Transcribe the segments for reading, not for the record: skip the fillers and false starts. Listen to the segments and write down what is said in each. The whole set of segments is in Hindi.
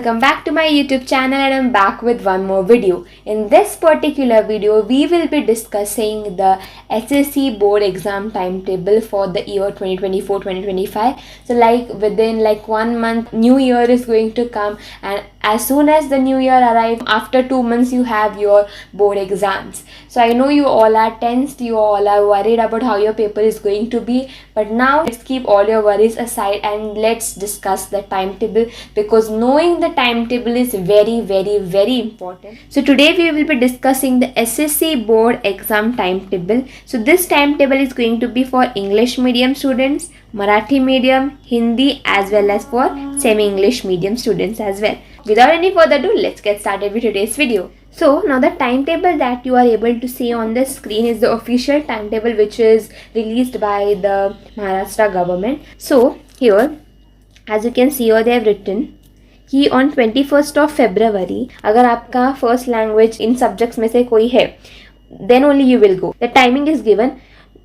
welcome back to my YouTube channel, and I'm back with one more video. In this particular video, we will be discussing the SSC board exam timetable for the year 2024-2025. So within 1 month, new year is going to come, and as soon as the new year arrives, after 2 months you have your board exams. So I know you all are tensed, you all are worried about how your paper is going to be, but now let's keep all your worries aside and let's discuss the timetable, because knowing the timetable is very important. So today we will be discussing the SSC board exam timetable. So this timetable is going to be for English medium students, Marathi medium, Hindi, as well as for semi-English medium students as well. Without any further ado, let's get started with today's video. So now the timetable that you are able to see on the screen is the official timetable which is released by the Maharashtra government. So here, as you can see here, they have written कि on 21st of February अगर आपका फर्स्ट लैंग्वेज इन सब्जेक्ट्स में से कोई है, then only you will go. The timing is given.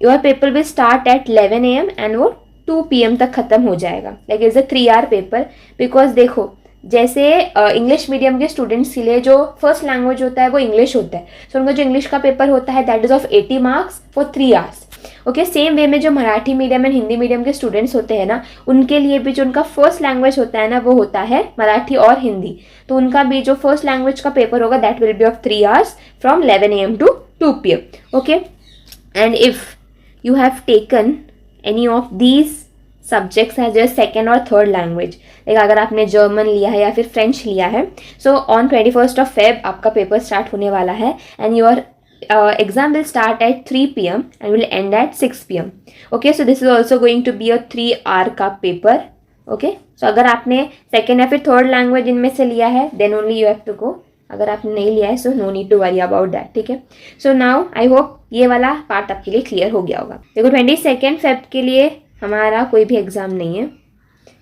Your paper will start at 11 AM and वो 2 PM तक ख़त्म हो जाएगा. Like it's a 3-hour paper, because देखो जैसे इंग्लिश मीडियम के स्टूडेंट्स के लिए जो फर्स्ट लैंग्वेज होता है वो इंग्लिश होता है. सो उनका जो इंग्लिश का पेपर होता है that is of 80 marks for 3 hours. Okay, same way में जो Marathi medium and Hindi medium के स्टूडेंट्स होते हैं ना, उनके लिए भी जो उनका फर्स्ट लैंग्वेज होता है ना वो होता है मराठी और हिंदी. तो उनका भी जो फर्स्ट लैंग्वेज का पेपर होगा that will be of 3 hours from 11 AM to 2 PM. Okay, and if you have taken any of these subjects as your second और थर्ड लैंग्वेज, लाइक अगर आपने जर्मन लिया है या फिर फ्रेंच लिया है, so on 21st of Feb आपका पेपर स्टार्ट होने वाला है and your exam will start at 3 PM and will end at 6 PM. Okay, so this is also going to be a 3-hour का पेपर. Okay, so अगर आपने सेकेंड या फिर थर्ड लैंग्वेज इनमें से लिया है then only you have to go. अगर आपने नहीं लिया है so no need to worry about that. ठीक है, so now I hope ये वाला पार्ट आपके लिए क्लियर हो गया होगा. देखो 22nd Feb के लिए हमारा कोई भी एग्ज़ाम नहीं है.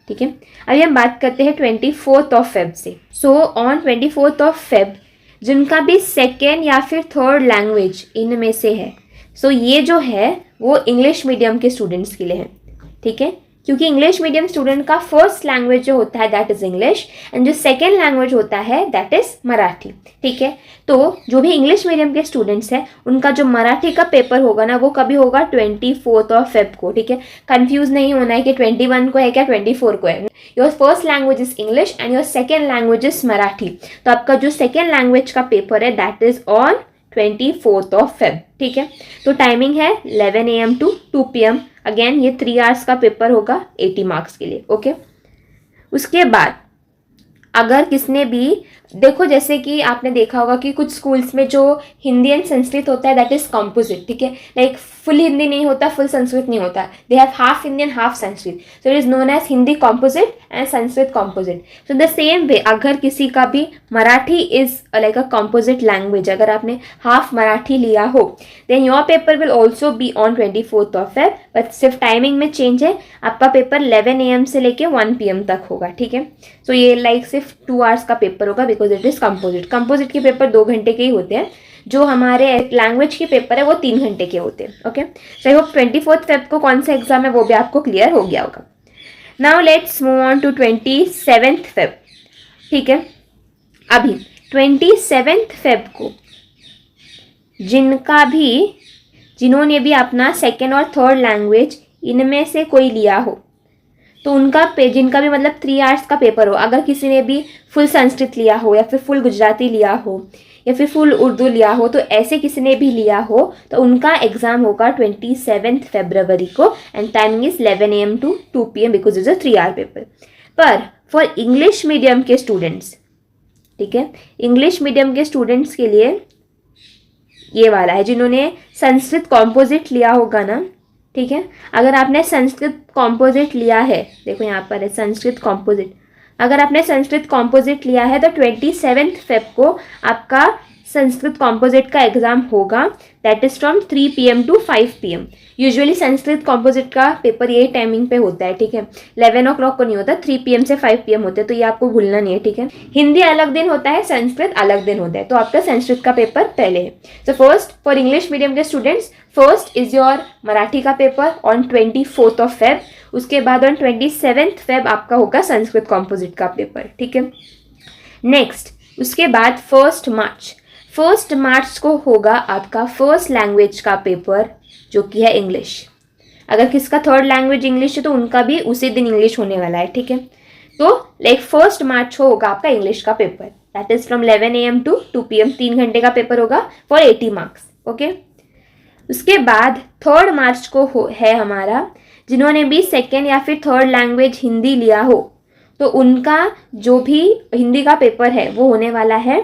ठीक है, अभी हम बात करते हैं 24th of Feb से. So on 24th of Feb जिनका भी सेकेंड या फिर थर्ड लैंग्वेज इनमें से है, सो ये जो है वो इंग्लिश मीडियम के स्टूडेंट्स के लिए है. ठीक है, क्योंकि इंग्लिश मीडियम स्टूडेंट का फर्स्ट लैंग्वेज जो होता है दैट इज़ इंग्लिश एंड जो सेकेंड लैंग्वेज होता है दैट इज़ मराठी. ठीक है, तो जो भी इंग्लिश मीडियम के स्टूडेंट्स हैं उनका जो मराठी का पेपर होगा ना वो कभी होगा 24th of Feb को. ठीक है, कंफ्यूज नहीं होना है कि 21 को है क्या 24 को है. Your first language is English and your second language is Marathi. तो आपका जो सेकेंड लैंग्वेज का पेपर है that is on 24th of Feb. ठीक है, तो टाइमिंग है 11 AM to 2 PM. अगेन ये 3 hours का पेपर होगा 80 मार्क्स के लिए. ओके, उसके बाद अगर किसने भी देखो, जैसे कि आपने देखा होगा कि कुछ स्कूल्स में जो हिंदी एंड संस्कृत होता है दैट इज़ कॉम्पोजिट. ठीक है, लाइक फुल हिंदी नहीं होता, फुल संस्कृत नहीं होता, they have half Hindi and half Sanskrit. So it is known as Hindi composite and Sanskrit composite. So the same way अगर किसी का भी Marathi is like a composite language, अगर आपने हाफ मराठी लिया हो then your paper will also be on 24th of Feb. But सिर्फ टाइमिंग में चेंज है, आपका पेपर 11 AM से लेके 1 PM तक होगा. ठीक है, सो ये लाइक सिर्फ 2 hours का पेपर होगा because it is composite. Composite के पेपर 2 घंटे के ही होते हैं, जो हमारे लैंग्वेज के पेपर है वो 3 घंटे के होते हैं. Okay, so I hope 24th Feb को कौन सा एग्जाम है वो भी आपको क्लियर हो गया होगा. Now let's move on to 27th Feb. ठीक है, अभी 27th Feb को जिन्होंने भी अपना सेकेंड और थर्ड लैंग्वेज इनमें से कोई लिया हो, तो उनका जिनका भी मतलब 3 hours का पेपर हो, अगर किसी ने भी फुल संस्कृत लिया हो या फिर फुल गुजराती लिया हो या फिर फुल उर्दू लिया हो, तो ऐसे किसी ने भी लिया हो तो उनका एग्ज़ाम होगा 27th February को and timing is 11 AM to 2 PM because is a 3-hour paper. पर फॉर इंग्लिश मीडियम के स्टूडेंट्स, ठीक है, इंग्लिश मीडियम के स्टूडेंट्स के लिए ये वाला है जिन्होंने संस्कृत कॉम्पोजिट लिया होगा ना. ठीक है, अगर आपने संस्कृत कॉम्पोजिट लिया है, देखो यहाँ पर है संस्कृत कॉम्पोजिट, अगर आपने संस्कृत कॉम्पोजिट लिया है तो 27th Feb को आपका संस्कृत कॉम्पोजिट का एग्ज़ाम होगा that is from 3 PM to 5 PM. Usually Sanskrit composite का पेपर यही टाइमिंग पे होता है. ठीक है, 11 o'clock को नहीं होता, 3 PM से 5 PM होते हैं, तो ये आपको भूलना नहीं है. ठीक है, हिंदी अलग दिन होता है, संस्कृत अलग दिन होता है, तो आपका संस्कृत का पेपर पहले है. So first for English medium के students first is your Marathi का paper on 24th of Feb. उसके बाद ऑन 27th Feb आपका होगा संस्कृत कॉम्पोजिट का पेपर. ठीक है, नेक्स्ट उसके बाद 1 मार्च को होगा आपका फर्स्ट लैंग्वेज का पेपर जो कि है इंग्लिश। अगर किसका थर्ड लैंग्वेज इंग्लिश है तो उनका भी उसी दिन इंग्लिश होने वाला है, ठीक है। तो लाइक 1 मार्च को होगा आपका इंग्लिश का paper, that is from 11 AM to 2 PM, 3 घंटे का पेपर होगा फॉर 80 मार्क्स, ओके। उसके बाद 3 मार्च को है हमारा, जिन्होंने भी सेकेंड या फिर थर्ड लैंग्वेज हिंदी लिया हो तो उनका जो भी हिंदी का पेपर है वो होने वाला है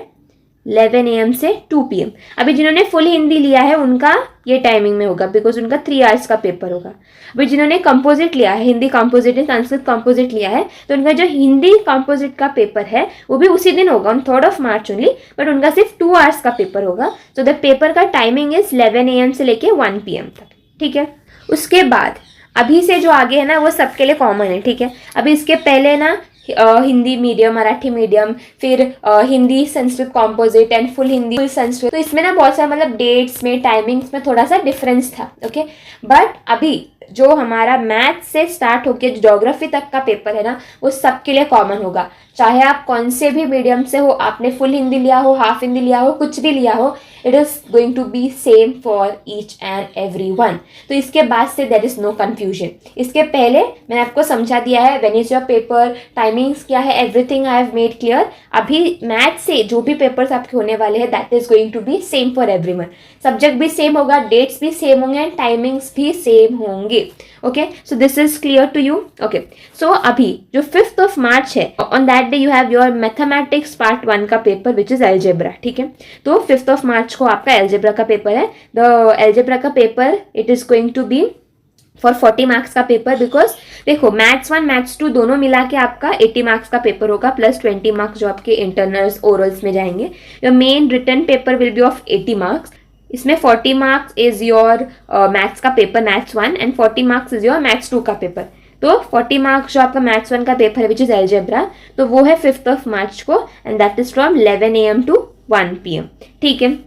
11 AM से 2 PM। अभी जिन्होंने फुल हिंदी लिया है उनका ये टाइमिंग में होगा बिकॉज उनका 3 आवर्स का पेपर होगा। अभी जिन्होंने कंपोजिट लिया है, हिंदी कंपोजिट या संस्कृत कंपोजिट लिया है, तो उनका जो हिंदी कंपोजिट का पेपर है वो भी उसी दिन होगा ऑन 3 मार्च ओनली, बट उनका सिर्फ 2 आवर्स का पेपर होगा। सो द पेपर का टाइमिंग इज 11 AM से लेके 1 PM तक, ठीक है। उसके बाद अभी से जो आगे है ना वो सबके लिए कॉमन है, ठीक है। अभी इसके पहले ना हिंदी मीडियम, मराठी मीडियम, फिर Hindi Sanskrit composite and full Hindi full Sanskrit, तो इसमें ना बहुत सारा मतलब डेट्स में टाइमिंग्स में थोड़ा सा डिफरेंस था, ओके। बट अभी जो हमारा मैथ से स्टार्ट होकर ज्योग्राफी तक का पेपर है ना वो सबके लिए कॉमन होगा, चाहे आप कौन से भी मीडियम से हो, आपने फुल हिंदी लिया हो, हाफ हिंदी लिया हो, कुछ भी लिया हो, it is going to be same for each and every one. तो इसके बाद से देयर इज नो कन्फ्यूजन। इसके पहले मैंने आपको समझा दिया है when is your paper, timings क्या है, everything I have made clear. अभी मैथ से जो भी पेपर्स आपके होने वाले हैं that is going to be same for everyone. Subject भी सेम होगा, डेट्स भी सेम होंगे एंड टाइमिंग्स भी सेम होंगे, okay. So this is clear to you, okay. So अभी जो 5 मार्च है, on that day you have your mathematics part 1 का पेपर विच इज एल्जेब्रा, ठीक है। तो 5 मार्च को आपका एल्जेब्रा का पेपर है। द एल्जेब्रा का paper it is going to be for 40 marks का पेपर, बिकॉज देखो मैथ्स 1 मैथ्स 2 दोनों मिला के आपका 80 मार्क्स का पेपर होगा प्लस 20 मार्क्स जो आपके इंटरनल्स ओरल्स में जाएंगे। Your main written paper will be of 80 marks. इसमें 40 मार्क्स इज योर मैथ्स का paper maths 1 and 40 marks is your maths 2 का पेपर। तो 40 मार्क्स जो आपका मैथ्स 1 का पेपर है विच इज एल्जेब्रा, तो वो है 5 मार्च को and that is from 11 AM to 1 PM, ठीक है।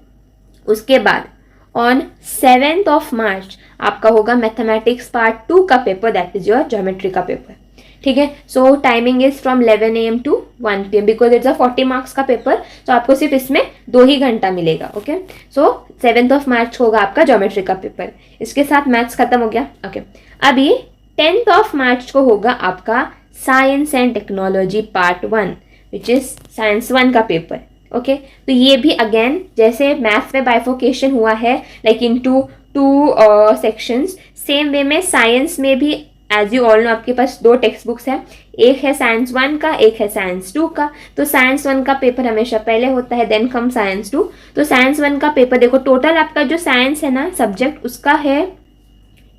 उसके बाद ऑन 7 मार्च आपका होगा मैथमेटिक्स पार्ट 2 का paper, that is your geometry का पेपर, ठीक है। So timing is from 11 AM to 1 PM because it's a 40 marks का पेपर, तो आपको सिर्फ इसमें 2 ही घंटा मिलेगा, ओके। सो 7 मार्च होगा आपका ज्योमेट्री का पेपर। इसके साथ मैथ्स खत्म हो गया, ओके। अभी 10 मार्च को होगा आपका science and technology part 1 which is science 1 का पेपर, ओके। तो ये भी अगेन जैसे मैथ्स में बाइफोकेशन हुआ है like into 2 sections, same way में साइंस में भी एज यू ऑल नो आपके पास 2 टेक्स्ट बुक्स हैं, एक है साइंस 1 का, एक है साइंस 2 का। तो साइंस 1 का पेपर हमेशा पहले होता है, देन कम साइंस 2। तो साइंस 1 का पेपर देखो टोटल आपका जो साइंस है ना सब्जेक्ट उसका है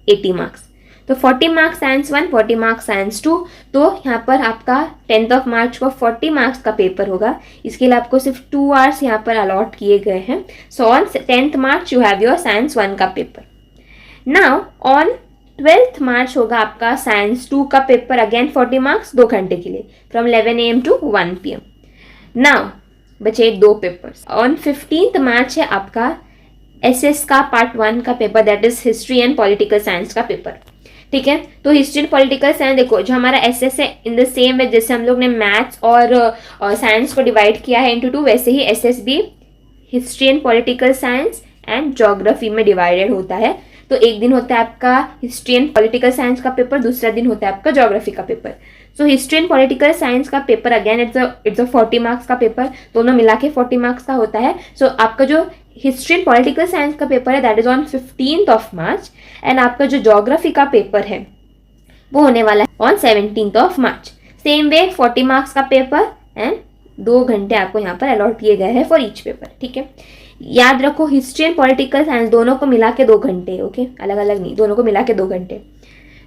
80 मार्क्स, तो 40 मार्क्स साइंस 1, 40 मार्क्स साइंस 2। तो यहाँ पर आपका 10 मार्च को 40 मार्क्स का पेपर होगा, इसके लिए आपको सिर्फ 2 आवर्स यहाँ पर अलॉट किए गए हैं। So on 10 March you have your science 1 का पेपर। नाउ ऑन 12 मार्च होगा आपका साइंस 2 का पेपर, अगेन 40 मार्क्स 2 घंटे के लिए from 11 AM to 1 PM। Now बचे 2 पेपर्स। ऑन 15 मार्च है आपका SS का पार्ट 1 का paper, that is history and political science का पेपर, ठीक है। तो हिस्ट्री एंड पॉलिटिकल साइंस देखो जो हमारा SS है इन द सेम वे जैसे हम लोग ने मैथ्स और साइंस को डिवाइड किया है इनटू 2, वैसे ही SS भी history and political science and geography में डिवाइडेड होता है। तो एक दिन होता है आपका हिस्ट्री एंड पॉलिटिकल साइंस का पेपर, दूसरा दिन होता है आपका ज्योग्राफी का paper. So history and political science का paper again it's a 40 marks का पेपर, दोनों मिला के 40 मार्क्स का होता है। सो आपका जो हिस्ट्री एंड पॉलिटिकल साइंस का पेपर है that is on 15 March and आपका जो ज्योग्राफी का पेपर है वो होने वाला है on 17 March. Same way 40 marks का पेपर एंड 2 घंटे आपको यहाँ पर अलॉट किए गए हैं फॉर ईच पेपर, ठीक है। याद रखो हिस्ट्री एंड पॉलिटिकल साइंस दोनों को मिला के 2 घंटे, ओके, अलग अलग नहीं, दोनों को मिला के 2 घंटे।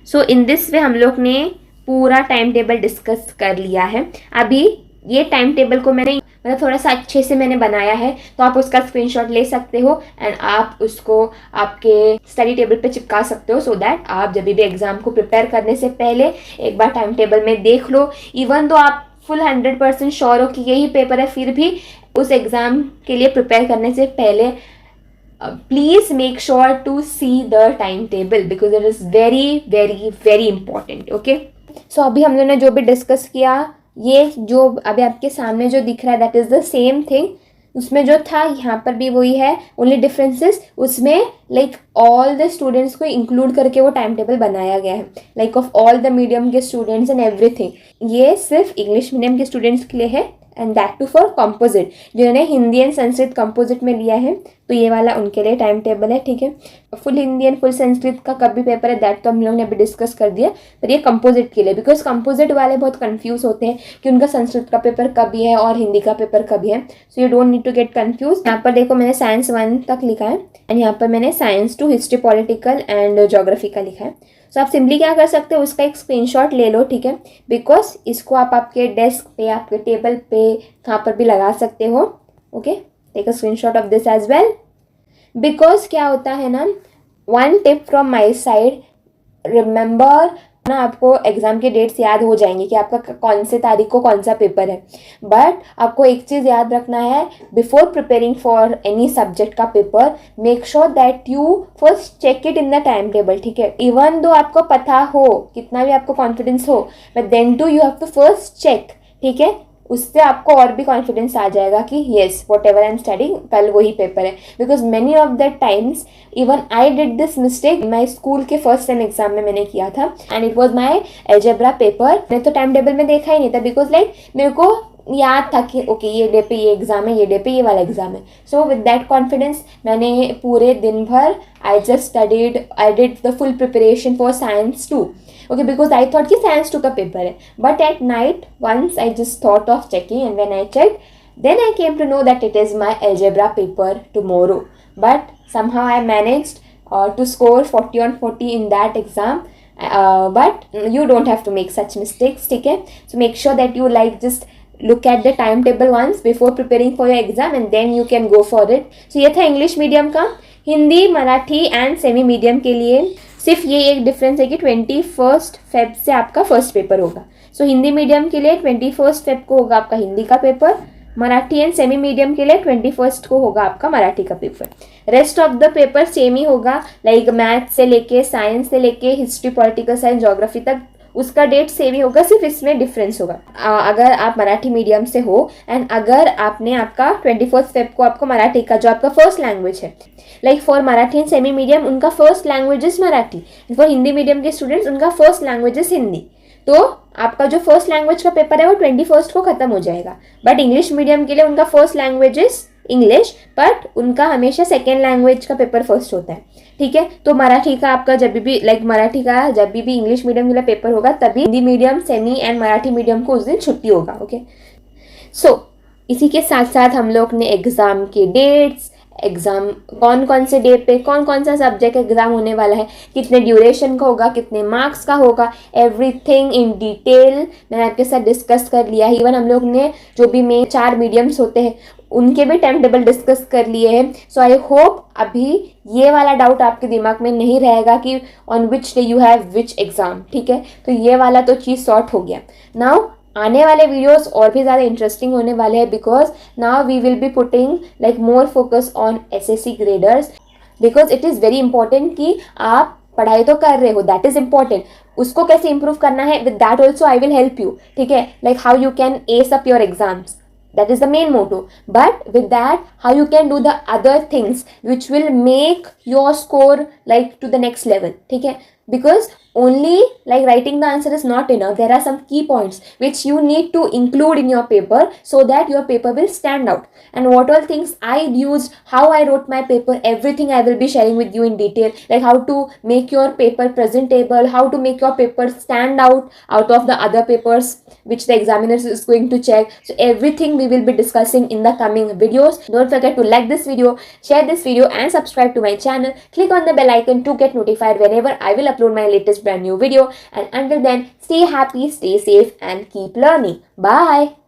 सो इन दिस वे हम लोग ने पूरा टाइम टेबल डिस्कस कर लिया है। अभी ये टाइम टेबल को मैंने मतलब थोड़ा सा अच्छे से मैंने बनाया है, तो आप उसका स्क्रीनशॉट ले सकते हो एंड आप उसको आपके स्टडी टेबल पे चिपका सकते हो, सो दैट आप जब भी एग्जाम को प्रिपेयर करने से पहले एक बार टाइम टेबल में देख लो। इवन तो आप फुल 100% श्योर हो कि यही पेपर है, फिर भी उस एग्ज़ाम के लिए प्रिपेयर करने से पहले please make sure to see the time table because it is very very very important, okay. So अभी हम लोगों ने जो भी डिस्कस किया ये जो अभी आपके सामने जो दिख रहा है that is the same thing, उसमें जो था यहाँ पर भी वही है, ओनली डिफरेंसेस उसमें लाइक ऑल द स्टूडेंट्स को इंक्लूड करके वो टाइम टेबल बनाया गया है, like of all the medium के स्टूडेंट्स एंड एवरीथिंग। ये सिर्फ इंग्लिश मीडियम के स्टूडेंट्स के लिए है and that too for composite, जिन्होंने हिंदी एंड संस्कृत कंपोजिट में लिया है तो ये वाला उनके लिए टाइम टेबल है, ठीक है। Full Hindi and full Sanskrit का कब भी पेपर है दैट तो हम लोग ने अभी डिस्कस कर दिया, पर ये कंपोजिट के लिए, बिकॉज कंपोजिट वाले बहुत कंफ्यूज होते हैं कि उनका संस्कृत का पेपर कभी है और हिंदी का पेपर कभी है, so you don't need to get confuse. यहाँ पर देखो मैंने साइंस 1 तक लिखा है एंड यहाँ पर मैंने science 2 history political and geography का लिखा है। सो आप सिंपली क्या कर सकते हो, उसका एक स्क्रीनशॉट ले लो, ठीक है, बिकॉज इसको आप आपके डेस्क पे, आपके टेबल पे, कहाँ पर भी लगा सकते हो। Okay, take a screenshot of this as well, because क्या होता है ना, one tip from my side, remember ना, आपको एग्जाम के डेट्स याद हो जाएंगे कि आपका कौन से तारीख को कौन सा पेपर है, बट आपको एक चीज़ याद रखना है, before preparing for any subject का paper, make sure that you first check it in the time table, ठीक है। इवन दो आपको पता हो, कितना भी आपको कॉन्फिडेंस हो, but then too you have to first check, ठीक है। उससे आपको और भी कॉन्फिडेंस आ जाएगा कि yes what ever I am studying कल वही पेपर है, because many of the times even I did this mistake, मैं स्कूल के फर्स्ट टाइम एग्जाम में मैंने किया था and it was my algebra paper. मैंने तो टाइम टेबल में देखा ही नहीं था, बिकॉज लाइक मेरे को याद था कि ओके ये डे पे ये एग्ज़ाम है, ये डे पे ये वाला एग्ज़ाम है। सो विद दैट कॉन्फिडेंस मैंने पूरे दिन भर I just studied, I did the full preparation for science 2, okay, because I thought कि science 2 का पेपर है, but at night once I just thought of checking and when I checked then I came to know that it is my algebra paper tomorrow, but somehow I managed to score 40 on 40 in that exam, but you don't have to make such mistakes, ठीक है। So make sure that you like just look at the timetable once before preparing for your exam and then you can go for it. So ये था इंग्लिश मीडियम का। Hindi, Marathi and semi medium के लिए सिर्फ ये एक डिफरेंस है कि 21 फेब से आपका फर्स्ट पेपर होगा। सो हिंदी मीडियम के लिए 21 फेब को होगा आपका हिंदी का paper, Marathi and semi medium के लिए 21 को होगा आपका मराठी का paper. Rest of the paper same ही होगा, लाइक मैथ से लेके, साइंस से लेके, हिस्ट्री, पॉलिटिकल साइंस, ज्योग्राफी तक उसका डेट सेम ही होगा, सिर्फ इसमें डिफरेंस होगा। अगर आप मराठी मीडियम से हो एंड अगर आपने आपका 21 फेब को आपको मराठी का जो आपका फर्स्ट लैंग्वेज है, like for Marathi and semi medium उनका first language is Marathi, for Hindi medium के स्टूडेंट्स उनका फर्स्ट लैंग्वेज इज हिंदी, तो आपका जो फर्स्ट लैंग्वेज का पेपर है वो 21 को खत्म हो जाएगा। बट इंग्लिश मीडियम के लिए उनका first language is English, but उनका हमेशा सेकेंड लैंग्वेज का पेपर फर्स्ट होता है, ठीक है। तो मराठी का आपका जब भी लाइक मराठी का जब भी इंग्लिश मीडियम के लिए पेपर होगा तभी Hindi medium, semi and Marathi medium को उस दिन छुट्टी होगा, ओके। सो इसी के साथ साथ हम लोग ने एग्ज़ाम के डेट्स, एग्ज़ाम कौन कौन से डे पे कौन कौन सा सब्जेक्ट एग्ज़ाम होने वाला है, कितने ड्यूरेशन का होगा, कितने मार्क्स का होगा, एवरीथिंग इन डिटेल मैंने आपके साथ डिस्कस कर लिया है। इवन हम लोग ने जो भी मेन 4 मीडियम्स होते हैं उनके भी टाइम टेबल डिस्कस कर लिए हैं। सो आई होप अभी ये वाला डाउट आपके दिमाग में नहीं रहेगा कि on which day you have which exam, ठीक है। तो ये वाला तो चीज़ सॉर्ट हो गया। नाउ आने वाले वीडियोस और भी ज़्यादा इंटरेस्टिंग होने वाले हैं, because now we will be putting like more focus on SSC graders, because it is very important कि आप पढ़ाई तो कर रहे हो, दैट इज़ इंपॉर्टेंट, उसको कैसे इंप्रूव करना है, with that also I will help you, ठीक है। Like how you can S up your exams, that is the main motto, but with that how you can do the other things which will make your score like to the next level, ठीक है। because only like writing the answer is not enough, there are some key points which you need to include in your paper so that your paper will stand out, and what all things I used, how I wrote my paper, everything I will be sharing with you in detail, like how to make your paper presentable, how to make your paper stand out of the other papers which the examiner is going to check. So everything we will be discussing in the coming videos. Don't forget to like this video, share this video and subscribe to my channel. Click on the bell icon to get notified whenever I will upload my latest brand new video. And until then, stay happy, stay safe and keep learning. Bye.